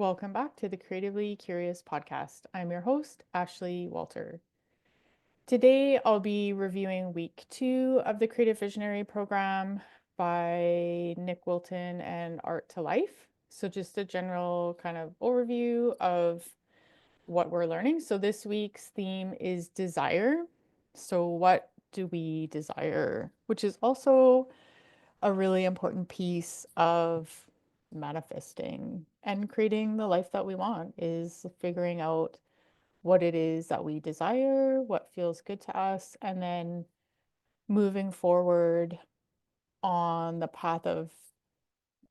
Welcome back to the Creatively Curious podcast. I'm your host, Ashley Walter. Today, I'll be reviewing week 2 of the Creative Visionary program by Nick Wilton and Art to Life. So, just a general kind of overview of what we're learning. So, this week's theme is desire. So, what do we desire? Which is also a really important piece of manifesting and creating the life that we want is figuring out what it is that we desire, what feels good to us, and then moving forward on the path of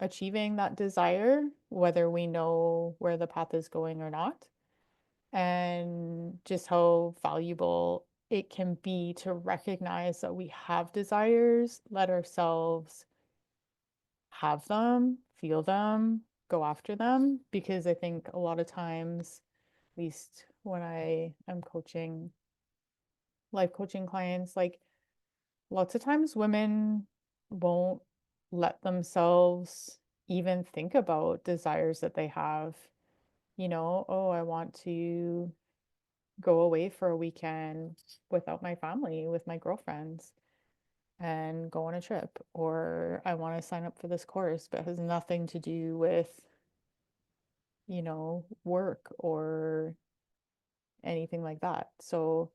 achieving that desire, whether we know where the path is going or not, and just how valuable it can be to recognize that we have desires, let ourselves have them, feel them, go after them. Because I think a lot of times, at least when I am coaching, life coaching clients, like lots of times women won't let themselves even think about desires that they have. Oh, I want to go away for a weekend without my family, with my girlfriends, and go on a trip. Or I want to sign up for this course, but it has nothing to do with work or anything like that. So,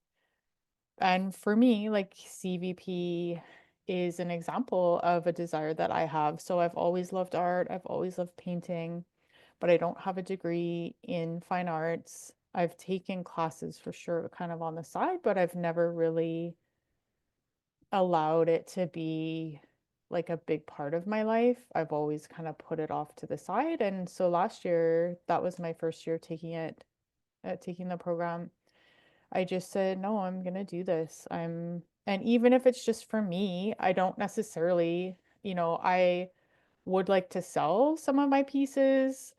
and for me, like CVP is an example of a desire that I have. So I've always loved art, I've always loved painting, but I don't have a degree in fine arts. I've taken classes for sure, kind of on the side, but I've never really allowed it to be like a big part of my life. I've always kind of put it off to the side. And so last year, that was my first year taking the program. I just said, no, I'm gonna do this. And even if it's just for me, I don't necessarily, I would like to sell some of my pieces,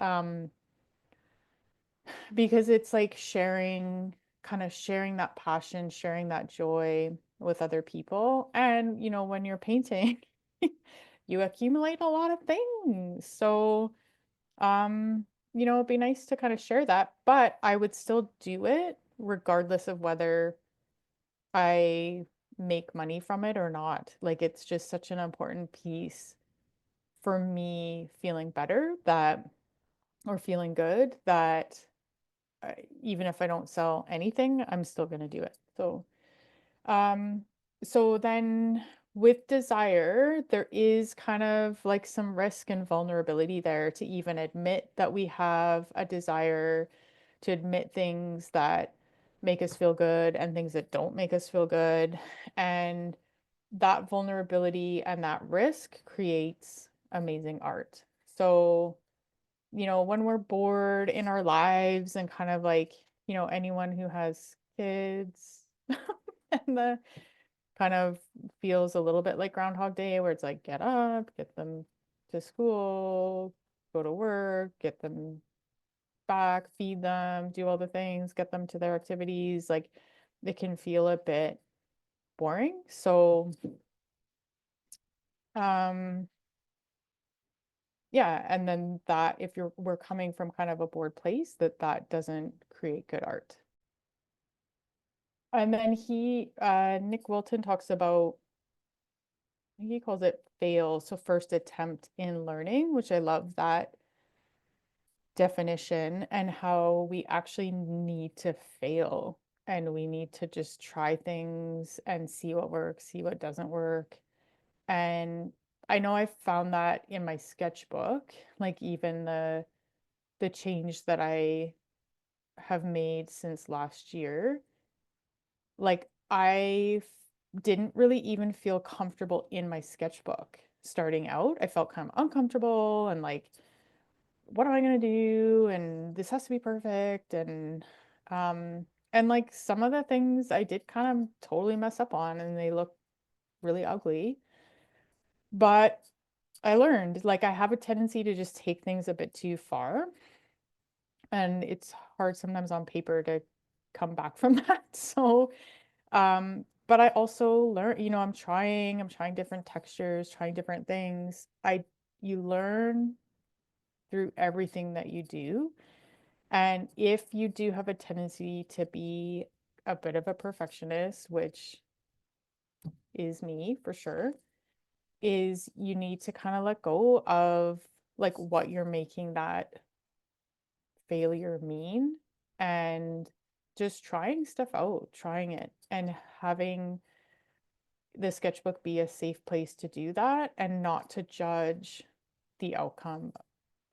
because it's like kind of sharing that passion, sharing that joy with other people. And, when you're painting, you accumulate a lot of things. So, it'd be nice to kind of share that, but I would still do it regardless of whether I make money from it or not. Like it's just such an important piece for me feeling better or feeling good that even if I don't sell anything, I'm still going to do it. Um, so then with desire, there is kind of like some risk and vulnerability there to even admit that we have a desire, to admit things that make us feel good and things that don't make us feel good. And that vulnerability and that risk creates amazing art. So, when we're bored in our lives and kind of like, anyone who has kids and the kind of feels a little bit like Groundhog Day, where it's like get up, get them to school, go to work, get them back, feed them, do all the things, get them to their activities. Like it can feel a bit boring. So, um, yeah, and then that if we're coming from kind of a bored place, that doesn't create good art. And then Nick Wilton talks about, I think he calls it fail, so first attempt in learning, which I love that definition, and how we actually need to fail and we need to just try things and see what works, see what doesn't work. And I know I found that in my sketchbook, like even the change that I have made since last year. Like didn't really even feel comfortable in my sketchbook starting out. I felt kind of uncomfortable and like, what am I gonna do? And this has to be perfect. And like some of the things I did kind of totally mess up on and they look really ugly. But I learned like I have a tendency to just take things a bit too far. And it's hard sometimes on paper to come back from that. So but I also learn, I'm trying different textures, trying different things. You learn through everything that you do. And if you do have a tendency to be a bit of a perfectionist, which is me for sure, is you need to kind of let go of like what you're making that failure mean, and just trying stuff out, trying it, and having the sketchbook be a safe place to do that and not to judge the outcome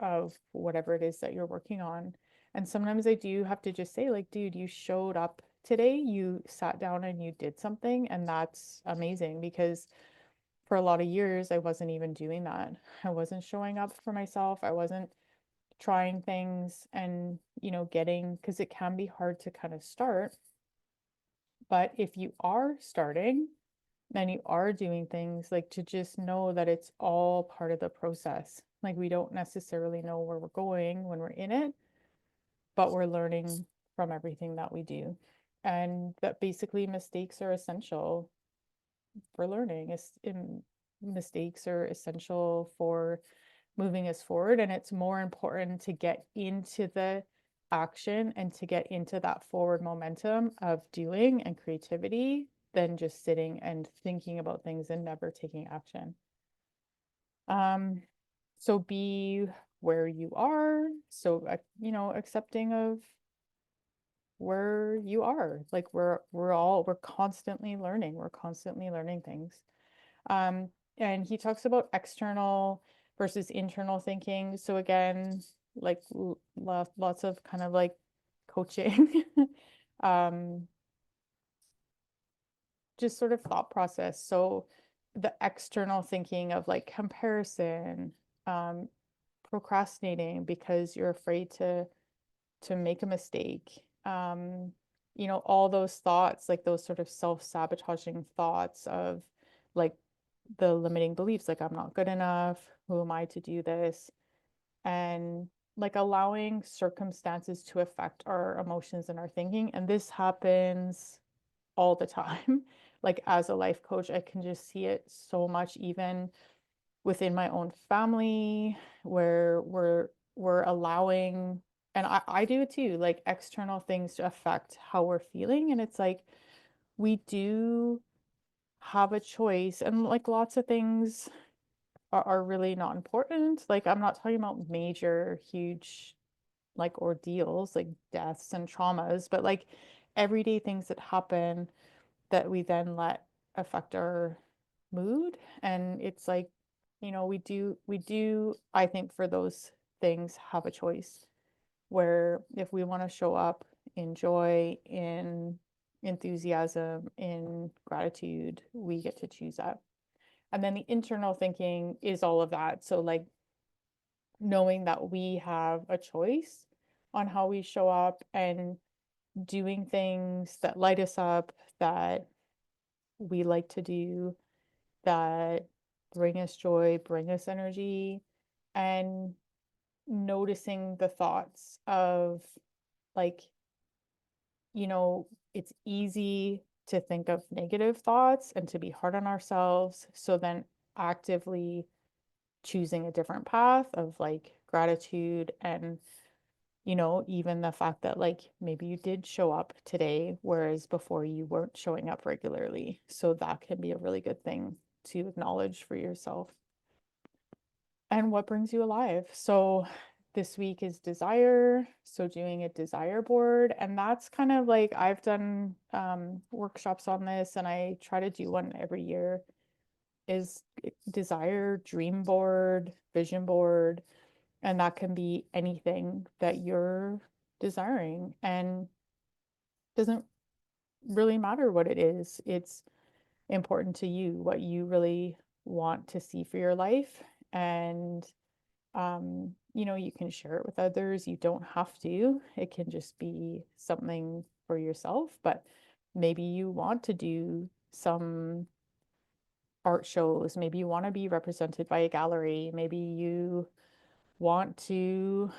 of whatever it is that you're working on. And sometimes I do have to just say, like, dude, you showed up today, you sat down and you did something, and that's amazing, because for a lot of years I wasn't even doing that. I wasn't showing up for myself. I wasn't trying things and, getting, because it can be hard to kind of start. But if you are starting and you are doing things, like, to just know that it's all part of the process. Like, we don't necessarily know where we're going when we're in it, but we're learning from everything that we do. And that basically mistakes are essential for learning. Mistakes are essential for moving us forward. And it's more important to get into the action and to get into that forward momentum of doing and creativity than just sitting and thinking about things and never taking action. So be where you are. So, accepting of where you are. Like, we're constantly learning. We're constantly learning things. Um, and he talks about external versus internal thinking. So again, like lots of kind of like coaching, um, just sort of thought process. So the external thinking of like comparison, um, procrastinating because you're afraid to make a mistake. All those thoughts, like those sort of self-sabotaging thoughts of like the limiting beliefs, like I'm not good enough, who am I to do this? And like allowing circumstances to affect our emotions and our thinking. And this happens all the time. Like, as a life coach, I can just see it so much, even within my own family, where we're allowing, and I do it too, like external things to affect how we're feeling. And it's like we do have a choice, and like lots of things are really not important. Like, I'm not talking about major, huge like ordeals, like deaths and traumas, but like everyday things that happen that we then let affect our mood. And it's like, we do, I think, for those things have a choice, where if we want to show up in joy, in enthusiasm, in gratitude, we get to choose that. And then the internal thinking is all of that. So like knowing that we have a choice on how we show up and doing things that light us up, that we like to do, that bring us joy, bring us energy, and noticing the thoughts of like, it's easy to think of negative thoughts and to be hard on ourselves. So then actively choosing a different path of like gratitude, and even the fact that like maybe you did show up today, whereas before you weren't showing up regularly. So that can be a really good thing to acknowledge for yourself. And what brings you alive? So this week is desire. So doing a desire board. And that's kind of like, I've done workshops on this, and I try to do one every year, is desire dream board, vision board. And that can be anything that you're desiring. And doesn't really matter what it is. It's important to you, what you really want to see for your life. And you can share it with others. You don't have to. It can just be something for yourself. But maybe you want to do some art shows. Maybe you want to be represented by a gallery. Maybe you want to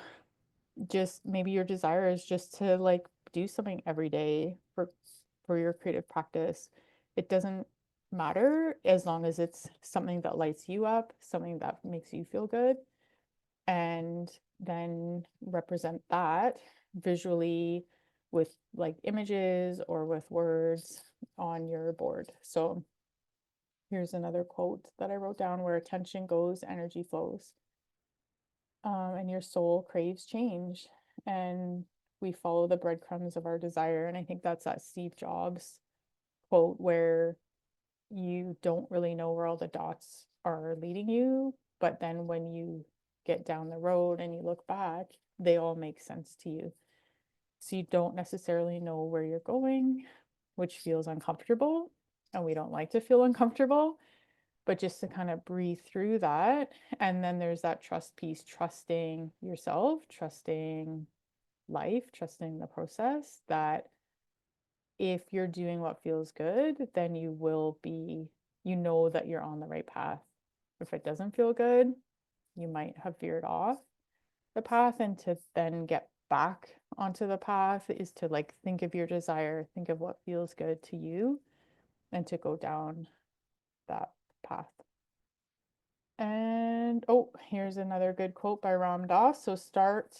just, maybe your desire is just to like do something every day for your creative practice. It doesn't matter, as long as it's something that lights you up, something that makes you feel good. And and then represent that visually with like images or with words on your board. So here's another quote that I wrote down: where attention goes, energy flows. And your soul craves change. And we follow the breadcrumbs of our desire. And I think that's that Steve Jobs quote where you don't really know where all the dots are leading you, but then when you get down the road and you look back, they all make sense to you. So you don't necessarily know where you're going, which feels uncomfortable, and we don't like to feel uncomfortable, but just to kind of breathe through that. And then there's that trust piece, trusting yourself, trusting life, trusting the process, that if you're doing what feels good, then you will be, you know that you're on the right path. If it doesn't feel good, you might have veered off the path, and to then get back onto the path is to like think of your desire, think of what feels good to you, and to go down that path. And oh, here's another good quote by Ram Dass. So start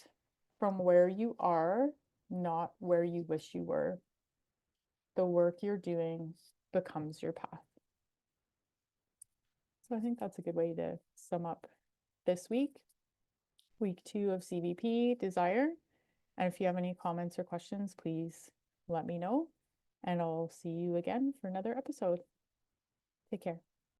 from where you are, not where you wish you were. The work you're doing becomes your path. So I think that's a good way to sum up this week 2 of CVP Desire. And if you have any comments or questions, please let me know. And I'll see you again for another episode. Take care.